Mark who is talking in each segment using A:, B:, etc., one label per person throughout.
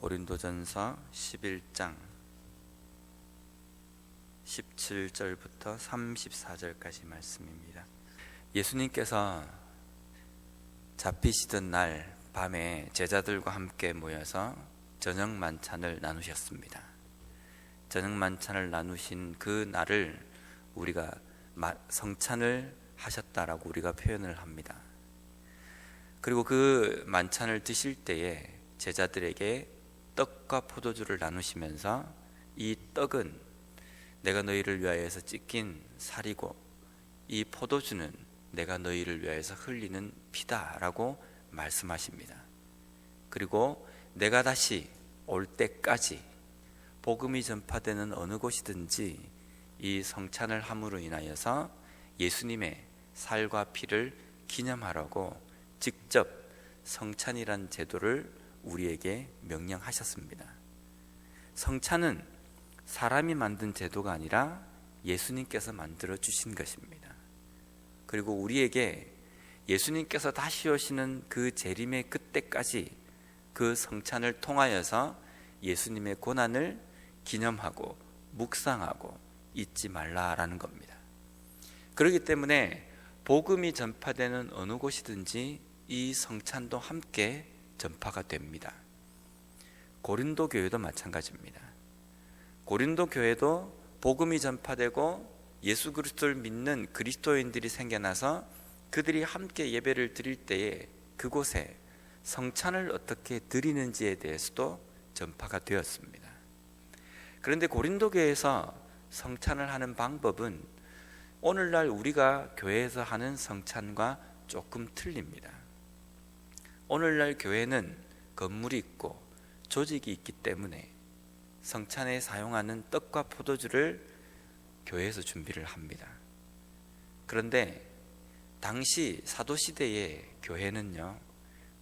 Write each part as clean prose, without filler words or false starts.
A: 고린도전서 11장 17절부터 34절까지 말씀입니다. 예수님께서 잡히시던 날 밤에 제자들과 함께 모여서 저녁 만찬을 나누셨습니다. 저녁 만찬을 나누신 그 날을 우리가 성찬을 하셨다라고 우리가 표현을 합니다. 그리고 그 만찬을 드실 때에 제자들에게 떡과 포도주를 나누시면서 이 떡은 내가 너희를 위하여서 찢긴 살이고 이 포도주는 내가 너희를 위하여서 흘리는 피다라고 말씀하십니다. 그리고 내가 다시 올 때까지 복음이 전파되는 어느 곳이든지 이 성찬을 함으로 인하여서 예수님의 살과 피를 기념하라고 직접 성찬이란 제도를 우리에게 명령하셨습니다. 성찬은 사람이 만든 제도가 아니라 예수님께서 만들어 주신 것입니다. 그리고 우리에게 예수님께서 다시 오시는 그 재림의 그때까지 그 성찬을 통하여서 예수님의 고난을 기념하고 묵상하고 잊지 말라라는 겁니다. 그렇기 때문에 복음이 전파되는 어느 곳이든지 이 성찬도 함께 전파가 됩니다. 고린도 교회도 마찬가지입니다. 고린도 교회도 복음이 전파되고 예수 그리스도를 믿는 그리스도인들이 생겨나서 그들이 함께 예배를 드릴 때에 그곳에 성찬을 어떻게 드리는지에 대해서도 전파가 되었습니다. 그런데 고린도 교회에서 성찬을 하는 방법은 오늘날 우리가 교회에서 하는 성찬과 조금 틀립니다. 오늘날 교회는 건물이 있고 조직이 있기 때문에 성찬에 사용하는 떡과 포도주를 교회에서 준비를 합니다. 그런데 당시 사도시대의 교회는요,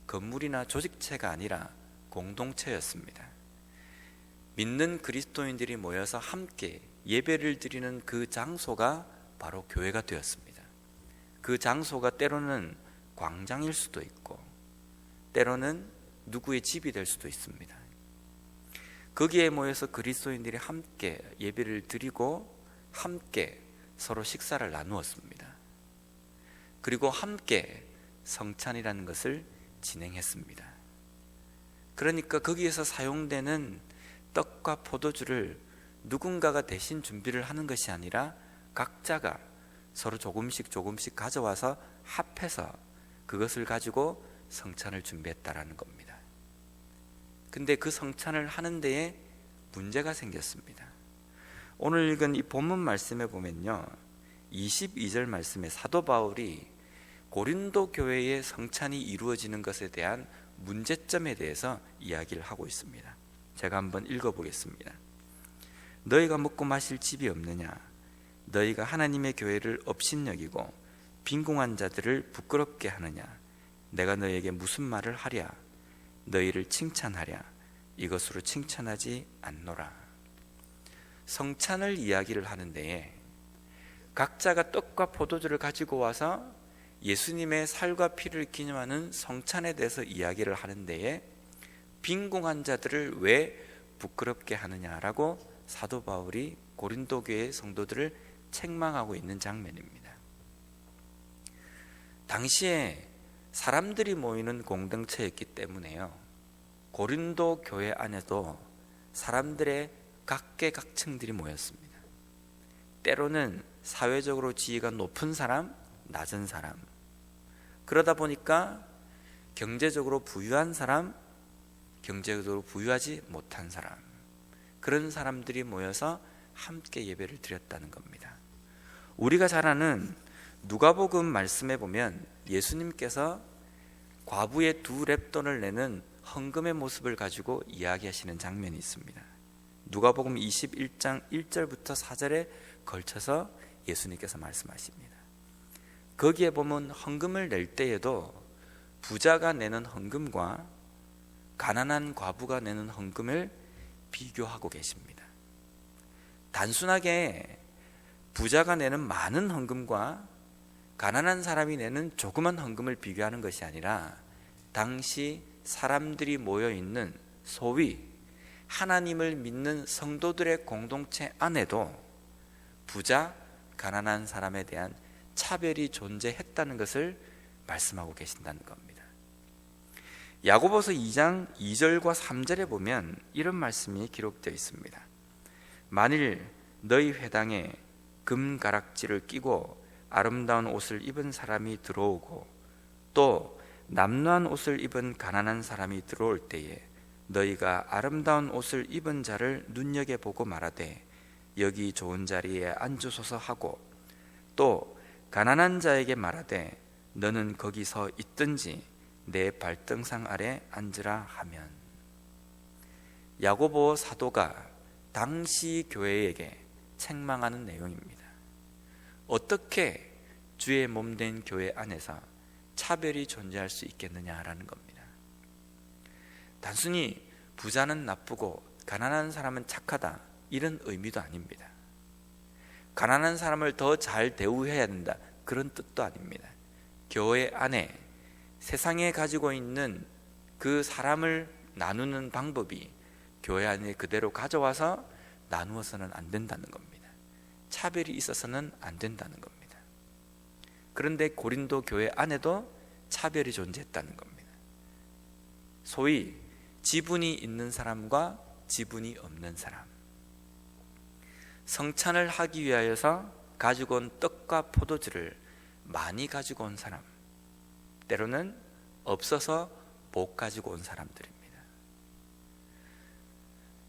A: 건물이나 조직체가 아니라 공동체였습니다. 믿는 그리스도인들이 모여서 함께 예배를 드리는 그 장소가 바로 교회가 되었습니다. 그 장소가 때로는 광장일 수도 있고 때로는 누구의 집이 될 수도 있습니다. 거기에 모여서 그리스도인들이 함께 예배를 드리고 함께 서로 식사를 나누었습니다. 그리고 함께 성찬이라는 것을 진행했습니다. 그러니까 거기에서 사용되는 떡과 포도주를 누군가가 대신 준비를 하는 것이 아니라 각자가 서로 조금씩 가져와서 합해서 그것을 가지고 성찬을 준비했다라는 겁니다. 근데 그 성찬을 하는 데에 문제가 생겼습니다. 오늘 읽은 이 본문 말씀에 보면요, 22절 말씀에 사도 바울이 고린도 교회의 성찬이 이루어지는 것에 대한 문제점에 대해서 이야기를 하고 있습니다. 제가 한번 읽어보겠습니다. 너희가 먹고 마실 집이 없느냐? 너희가 하나님의 교회를 업신여기고 빈궁한 자들을 부끄럽게 하느냐? 내가 너희에게 무슨 말을 하랴? 너희를 칭찬하랴? 이것으로 칭찬하지 않노라. 성찬을 이야기를 하는 데에 각자가 떡과 포도주를 가지고 와서 예수님의 살과 피를 기념하는 성찬에 대해서 이야기를 하는 데에 빈궁한 자들을 왜 부끄럽게 하느냐라고 사도 바울이 고린도 교회 성도들을 책망하고 있는 장면입니다. 당시에 사람들이 모이는 공동체였기 때문에요, 고린도 교회 안에도 사람들의 각계각층들이 모였습니다. 때로는 사회적으로 지위가 높은 사람, 낮은 사람, 그러다 보니까 경제적으로 부유한 사람, 경제적으로 부유하지 못한 사람, 그런 사람들이 모여서 함께 예배를 드렸다는 겁니다. 우리가 잘 아는 누가복음 말씀에 보면 예수님께서 과부의 2렙돈을 내는 헌금의 모습을 가지고 이야기하시는 장면이 있습니다. 누가복음 21장 1절부터 4절에 걸쳐서 예수님께서 말씀하십니다. 거기에 보면 헌금을 낼 때에도 부자가 내는 헌금과 가난한 과부가 내는 헌금을 비교하고 계십니다. 단순하게 부자가 내는 많은 헌금과 가난한 사람이 내는 조그만 헌금을 비교하는 것이 아니라 당시 사람들이 모여있는 소위 하나님을 믿는 성도들의 공동체 안에도 부자, 가난한 사람에 대한 차별이 존재했다는 것을 말씀하고 계신다는 겁니다. 야고보서 2장 2절과 3절에 보면 이런 말씀이 기록되어 있습니다. 만일 너희 회당에 금가락지를 끼고 아름다운 옷을 입은 사람이 들어오고 또 남루한 옷을 입은 가난한 사람이 들어올 때에 너희가 아름다운 옷을 입은 자를 눈여겨보고 말하되 여기 좋은 자리에 앉으소서 하고 또 가난한 자에게 말하되 너는 거기 서 있든지 내 발등상 아래 앉으라 하면, 야고보 사도가 당시 교회에게 책망하는 내용입니다. 어떻게 주의 몸된 교회 안에서 차별이 존재할 수 있겠느냐라는 겁니다. 단순히 부자는 나쁘고 가난한 사람은 착하다 이런 의미도 아닙니다. 가난한 사람을 더 잘 대우해야 된다 그런 뜻도 아닙니다. 교회 안에 세상에 가지고 있는 그 사람을 나누는 방법이 교회 안에 그대로 가져와서 나누어서는 안 된다는 겁니다. 차별이 있어서는 안 된다는 겁니다. 그런데 고린도 교회 안에도 차별이 존재했다는 겁니다. 소위 지분이 있는 사람과 지분이 없는 사람, 성찬을 하기 위하여서 가지고 온 떡과 포도주를 많이 가지고 온 사람, 때로는 없어서 못 가지고 온 사람들입니다.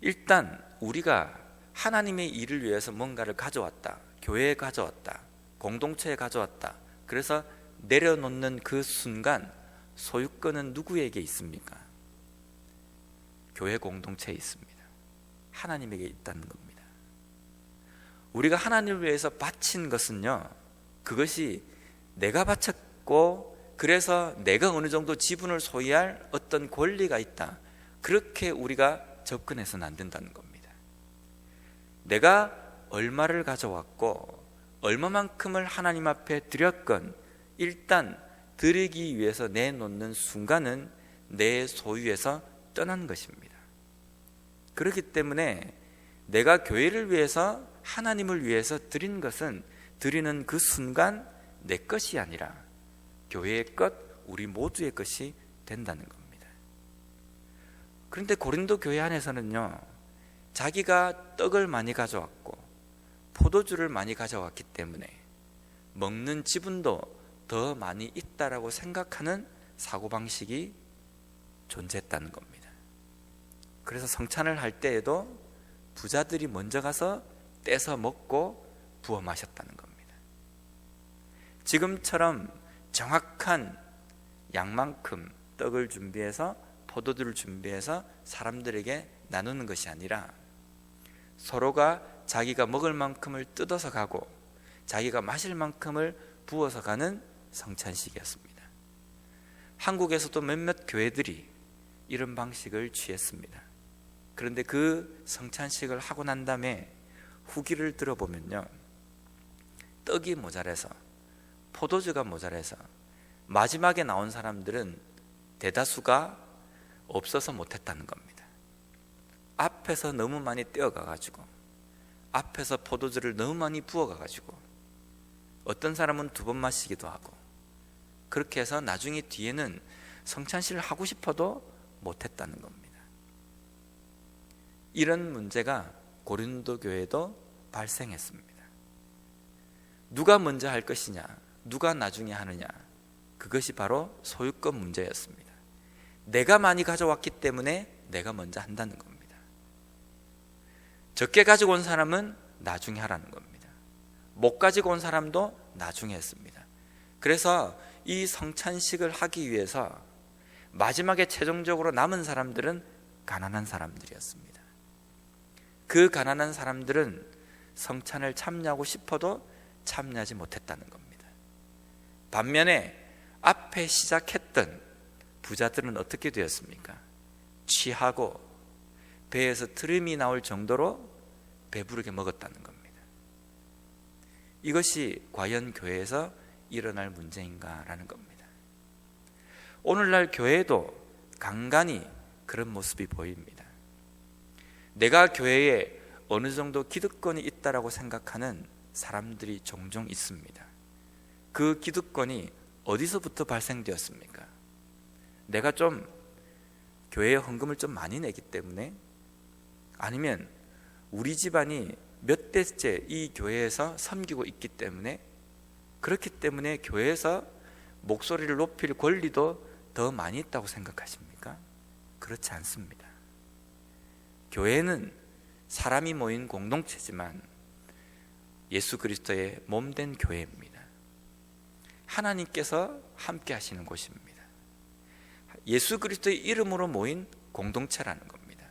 A: 일단 우리가 하나님의 일을 위해서 뭔가를 가져왔다, 교회에 가져왔다, 공동체에 가져왔다, 그래서 내려놓는 그 순간 소유권은 누구에게 있습니까? 교회 공동체에 있습니다. 하나님에게 있다는 겁니다. 우리가 하나님을 위해서 바친 것은요, 그것이 내가 바쳤고 그래서 내가 어느 정도 지분을 소유할 어떤 권리가 있다, 그렇게 우리가 접근해서는 안 된다는 겁니다. 내가 얼마를 가져왔고 얼마만큼을 하나님 앞에 드렸건 일단 드리기 위해서 내놓는 순간은 내 소유에서 떠난 것입니다. 그렇기 때문에 내가 교회를 위해서, 하나님을 위해서 드린 것은 드리는 그 순간 내 것이 아니라 교회의 것, 우리 모두의 것이 된다는 겁니다. 그런데 고린도 교회 안에서는요, 자기가 떡을 많이 가져왔고 포도주를 많이 가져왔기 때문에 먹는 지분도 더 많이 있다라고 생각하는 사고방식이 존재했다는 겁니다. 그래서 성찬을 할 때에도 부자들이 먼저 가서 떼서 먹고 부어 마셨다는 겁니다. 지금처럼 정확한 양만큼 떡을 준비해서 포도주를 준비해서 사람들에게 나누는 것이 아니라 서로가 자기가 먹을 만큼을 뜯어서 가고 자기가 마실 만큼을 부어서 가는 성찬식이었습니다. 한국에서도 몇몇 교회들이 이런 방식을 취했습니다. 그런데 그 성찬식을 하고 난 다음에 후기를 들어보면요, 떡이 모자라서, 포도주가 모자라서 마지막에 나온 사람들은 대다수가 없어서 못했다는 겁니다. 앞에서 너무 많이 떼어가가지고, 앞에서 포도주를 너무 많이 부어가가지고 어떤 사람은 2번 마시기도 하고, 그렇게 해서 나중에 뒤에는 성찬식을 하고 싶어도 못했다는 겁니다. 이런 문제가 고린도 교회도 발생했습니다. 누가 먼저 할 것이냐, 누가 나중에 하느냐, 그것이 바로 소유권 문제였습니다. 내가 많이 가져왔기 때문에 내가 먼저 한다는 겁니다. 적게 가지고 온 사람은 나중에 하라는 겁니다. 못 가지고 온 사람도 나중에 했습니다. 그래서 이 성찬식을 하기 위해서 마지막에 최종적으로 남은 사람들은 가난한 사람들이었습니다. 그 가난한 사람들은 성찬을 참여하고 싶어도 참여하지 못했다는 겁니다. 반면에 앞에 시작했던 부자들은 어떻게 되었습니까? 취하고 배에서 트름이 나올 정도로 배부르게 먹었다는 겁니다. 이것이 과연 교회에서 일어날 문제인가라는 겁니다. 오늘날 교회도 간간히 그런 모습이 보입니다. 내가 교회에 어느 정도 기득권이 있다라고 생각하는 사람들이 종종 있습니다. 그 기득권이 어디서부터 발생되었습니까? 내가 좀 교회에 헌금을 좀 많이 내기 때문에, 아니면 우리 집안이 몇 대째 이 교회에서 섬기고 있기 때문에, 그렇기 때문에 교회에서 목소리를 높일 권리도 더 많이 있다고 생각하십니까? 그렇지 않습니다. 교회는 사람이 모인 공동체지만 예수 그리스도의 몸된 교회입니다. 하나님께서 함께 하시는 곳입니다. 예수 그리스도의 이름으로 모인 공동체라는 겁니다.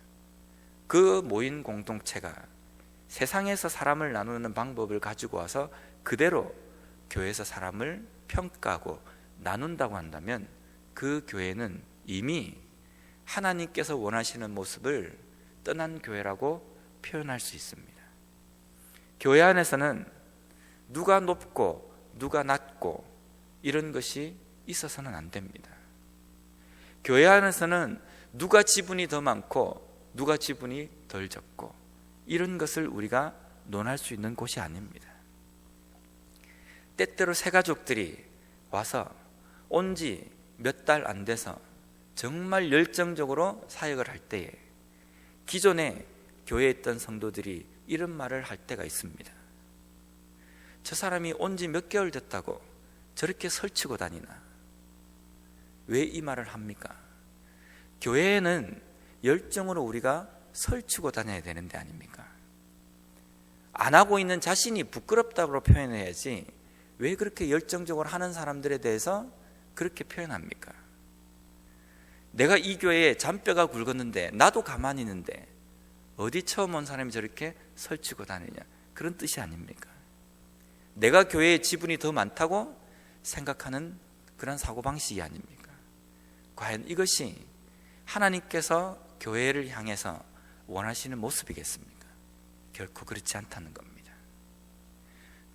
A: 그 모인 공동체가 세상에서 사람을 나누는 방법을 가지고 와서 그대로 교회에서 사람을 평가하고 나눈다고 한다면 그 교회는 이미 하나님께서 원하시는 모습을 떠난 교회라고 표현할 수 있습니다. 교회 안에서는 누가 높고 누가 낮고 이런 것이 있어서는 안 됩니다. 교회 안에서는 누가 지분이 더 많고 누가 지분이 덜 적고 이런 것을 우리가 논할 수 있는 곳이 아닙니다. 때때로 새 가족들이 와서 온 지 몇 달 안 돼서 정말 열정적으로 사역을 할 때에 기존에 교회에 있던 성도들이 이런 말을 할 때가 있습니다. 저 사람이 온 지 몇 개월 됐다고 저렇게 설치고 다니나? 왜 이 말을 합니까? 교회에는 열정으로 우리가 설치고 다녀야 되는데 아닙니까? 안 하고 있는 자신이 부끄럽다고 표현해야지 왜 그렇게 열정적으로 하는 사람들에 대해서 그렇게 표현합니까? 내가 이 교회에 잔뼈가 굵었는데 나도 가만히 있는데 어디 처음 온 사람이 저렇게 설치고 다니냐, 그런 뜻이 아닙니까? 내가 교회에 지분이 더 많다고 생각하는 그런 사고방식이 아닙니까? 과연 이것이 하나님께서 교회를 향해서 원하시는 모습이겠습니까? 결코 그렇지 않다는 겁니다.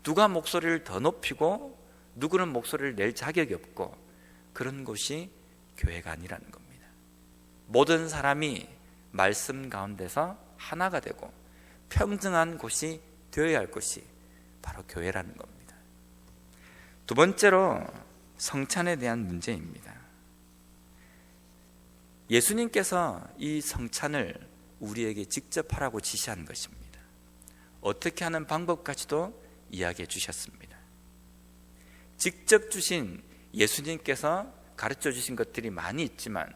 A: 누가 목소리를 더 높이고 누구는 목소리를 낼 자격이 없고 그런 곳이 교회가 아니라는 겁니다. 모든 사람이 말씀 가운데서 하나가 되고 평등한 곳이 되어야 할 곳이 바로 교회라는 겁니다. 두 번째로 성찬에 대한 문제입니다. 예수님께서 이 성찬을 우리에게 직접 하라고 지시한 것입니다. 어떻게 하는 방법까지도 이야기해 주셨습니다. 직접 주신 예수님께서 가르쳐 주신 것들이 많이 있지만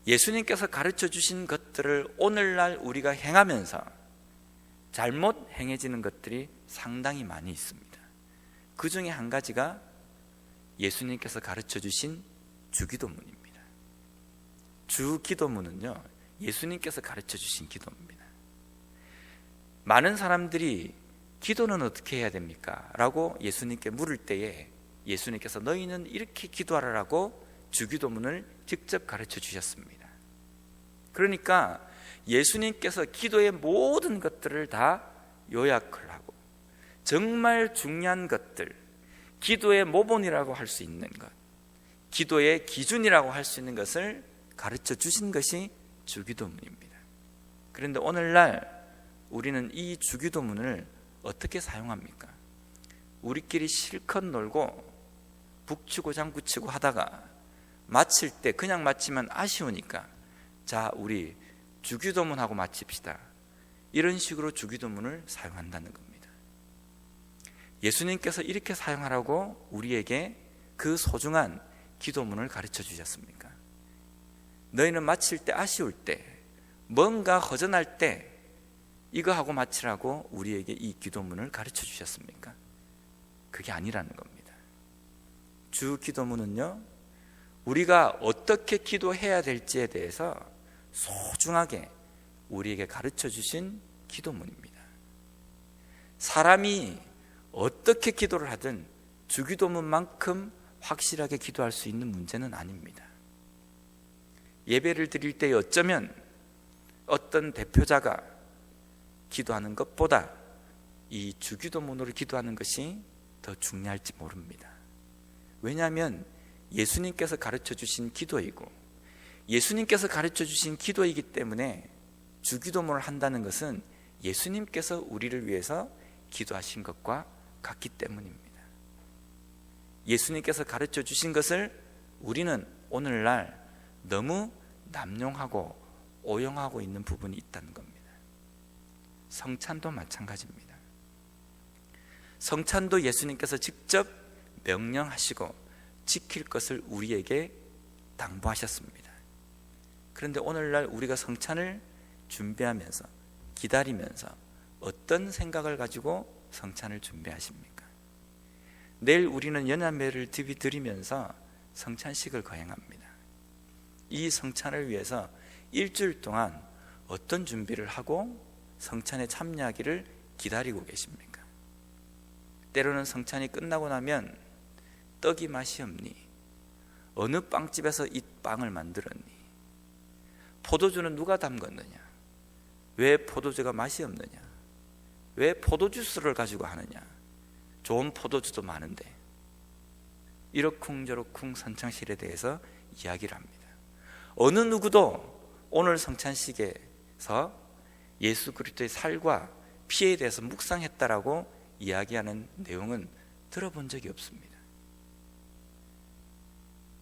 A: 예수님께서 가르쳐 주신 것들을 오늘날 우리가 행하면서 잘못 행해지는 것들이 상당히 많이 있습니다. 그 중에 한 가지가 예수님께서 가르쳐 주신 주기도문입니다. 주기도문은요, 예수님께서 가르쳐 주신 기도입니다. 많은 사람들이 기도는 어떻게 해야 됩니까? 라고 예수님께 물을 때에 예수님께서 너희는 이렇게 기도하라고 주기도문을 직접 가르쳐 주셨습니다. 그러니까 예수님께서 기도의 모든 것들을 다 요약을 하고 정말 중요한 것들, 기도의 모본이라고 할 수 있는 것, 기도의 기준이라고 할 수 있는 것을 가르쳐 주신 것이 주기도문입니다. 그런데 오늘날 우리는 이 주기도문을 어떻게 사용합니까? 우리끼리 실컷 놀고 북치고 장구치고 하다가 마칠 때 그냥 마치면 아쉬우니까 자, 우리 주기도문하고 마칩시다, 이런 식으로 주기도문을 사용한다는 겁니다. 예수님께서 이렇게 사용하라고 우리에게 그 소중한 기도문을 가르쳐 주셨습니까? 너희는 마칠 때 아쉬울 때 뭔가 허전할 때 이거 하고 마치라고 우리에게 이 기도문을 가르쳐 주셨습니까? 그게 아니라는 겁니다. 주 기도문은요, 우리가 어떻게 기도해야 될지에 대해서 소중하게 우리에게 가르쳐 주신 기도문입니다. 사람이 어떻게 기도를 하든 주기도문만큼 확실하게 기도할 수 있는 문제는 아닙니다. 예배를 드릴 때 어쩌면 어떤 대표자가 기도하는 것보다 이 주기도문으로 기도하는 것이 더 중요할지 모릅니다. 왜냐하면 예수님께서 가르쳐 주신 기도이고 예수님께서 가르쳐 주신 기도이기 때문에 주기도문을 한다는 것은 예수님께서 우리를 위해서 기도하신 것과 같기 때문입니다. 예수님께서 가르쳐 주신 것을 우리는 오늘날 너무 남용하고 오용하고 있는 부분이 있다는 겁니다. 성찬도 마찬가지입니다. 성찬도 예수님께서 직접 명령하시고 지킬 것을 우리에게 당부하셨습니다. 그런데 오늘날 우리가 성찬을 준비하면서 기다리면서 어떤 생각을 가지고 성찬을 준비하십니까? 내일 우리는 연합회를 드리면서 성찬식을 거행합니다. 이 성찬을 위해서 일주일 동안 어떤 준비를 하고 성찬에 참여하기를 기다리고 계십니까? 때로는 성찬이 끝나고 나면 떡이 맛이 없니? 어느 빵집에서 이 빵을 만들었니? 포도주는 누가 담궜느냐? 왜 포도주가 맛이 없느냐? 왜 포도주스를 가지고 하느냐? 좋은 포도주도 많은데. 이러쿵저러쿵 성찬식에 대해서 이야기를 합니다. 어느 누구도 오늘 성찬식에서 예수 그리스도의 살과 피에 대해서 묵상했다라고 이야기하는 내용은 들어본 적이 없습니다.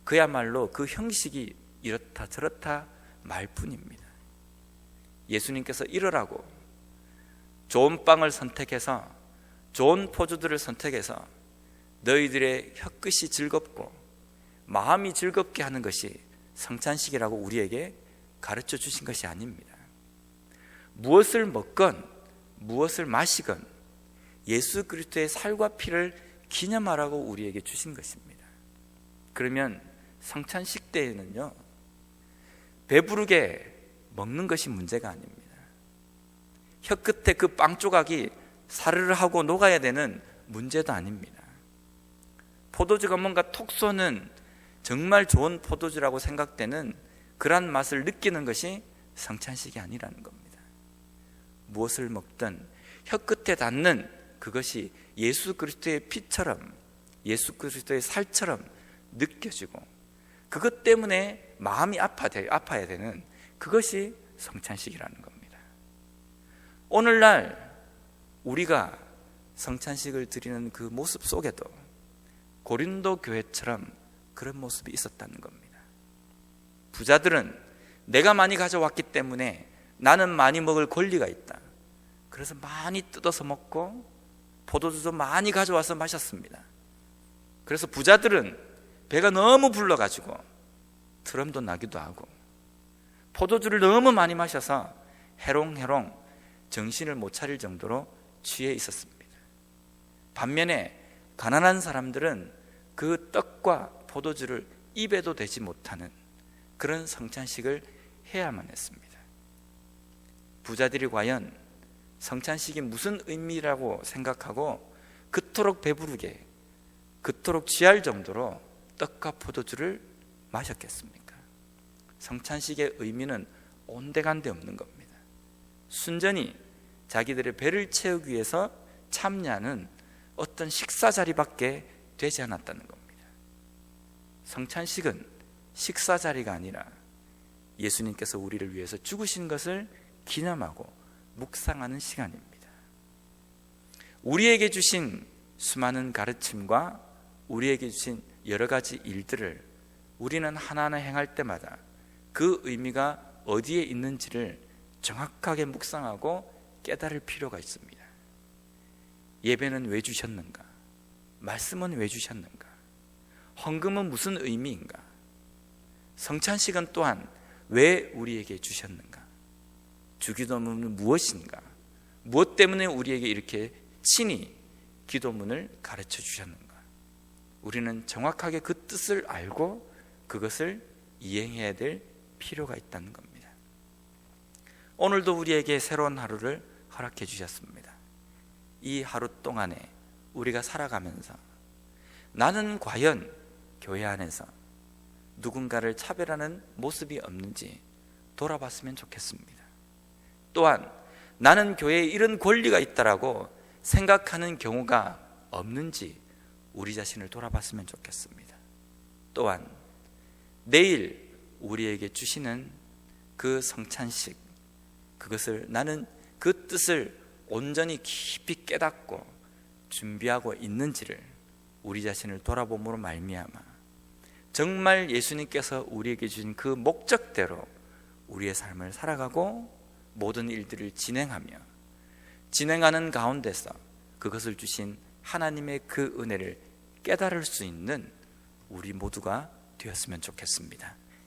A: 그야말로 그 형식이 이렇다 저렇다 말뿐입니다. 예수님께서 이러라고 좋은 빵을 선택해서 좋은 포도주를 선택해서 너희들의 혀끝이 즐겁고 마음이 즐겁게 하는 것이 성찬식이라고 우리에게 가르쳐 주신 것이 아닙니다. 무엇을 먹건 무엇을 마시건 예수 그리스도의 살과 피를 기념하라고 우리에게 주신 것입니다. 그러면 성찬식 때에는요, 배부르게 먹는 것이 문제가 아닙니다. 혀끝에 그 빵 조각이 사르르 하고 녹아야 되는 문제도 아닙니다. 포도주가 뭔가 톡 쏘는 정말 좋은 포도주라고 생각되는 그러한 맛을 느끼는 것이 성찬식이 아니라는 겁니다. 무엇을 먹든 혀끝에 닿는 그것이 예수 그리스도의 피처럼 예수 그리스도의 살처럼 느껴지고 그것 때문에 마음이 아파야 되는 그것이 성찬식이라는 겁니다. 오늘날 우리가 성찬식을 드리는 그 모습 속에도 고린도 교회처럼 그런 모습이 있었다는 겁니다. 부자들은 내가 많이 가져왔기 때문에 나는 많이 먹을 권리가 있다. 그래서 많이 뜯어서 먹고 포도주도 많이 가져와서 마셨습니다. 그래서 부자들은 배가 너무 불러가지고 트럼도 나기도 하고 포도주를 너무 많이 마셔서 해롱해롱 정신을 못 차릴 정도로 취해 있었습니다. 반면에 가난한 사람들은 그 떡과 포도주를 입에도 대지 못하는 그런 성찬식을 해야만 했습니다. 부자들이 과연 성찬식이 무슨 의미라고 생각하고 그토록 배부르게 그토록 취할 정도로 떡과 포도주를 마셨겠습니까? 성찬식의 의미는 온데간데 없는 겁니다. 순전히 자기들의 배를 채우기 위해서 참여하는 어떤 식사 자리밖에 되지 않았다는 겁니다. 성찬식은 식사 자리가 아니라 예수님께서 우리를 위해서 죽으신 것을 기념하고 묵상하는 시간입니다. 우리에게 주신 수많은 가르침과 우리에게 주신 여러 가지 일들을 우리는 하나하나 행할 때마다 그 의미가 어디에 있는지를 정확하게 묵상하고 깨달을 필요가 있습니다. 예배는 왜 주셨는가? 말씀은 왜 주셨는가? 헌금은 무슨 의미인가? 성찬식은 또한 왜 우리에게 주셨는가? 주기도문은 무엇인가? 무엇 때문에 우리에게 이렇게 친히 기도문을 가르쳐 주셨는가? 우리는 정확하게 그 뜻을 알고 그것을 이행해야 될 필요가 있다는 겁니다. 오늘도 우리에게 새로운 하루를 허락해 주셨습니다. 이 하루 동안에 우리가 살아가면서 나는 과연 교회 안에서 누군가를 차별하는 모습이 없는지 돌아봤으면 좋겠습니다. 또한 나는 교회에 이런 권리가 있다라고 생각하는 경우가 없는지 우리 자신을 돌아봤으면 좋겠습니다. 또한 내일 우리에게 주시는 그 성찬식, 그것을 나는 그 뜻을 온전히 깊이 깨닫고 준비하고 있는지를 우리 자신을 돌아봄으로 말미암아 정말 예수님께서 우리에게 주신 그 목적대로 우리의 삶을 살아가고 모든 일들을 진행하는 가운데서 그것을 주신 하나님의 그 은혜를 깨달을 수 있는 우리 모두가 되었으면 좋겠습니다.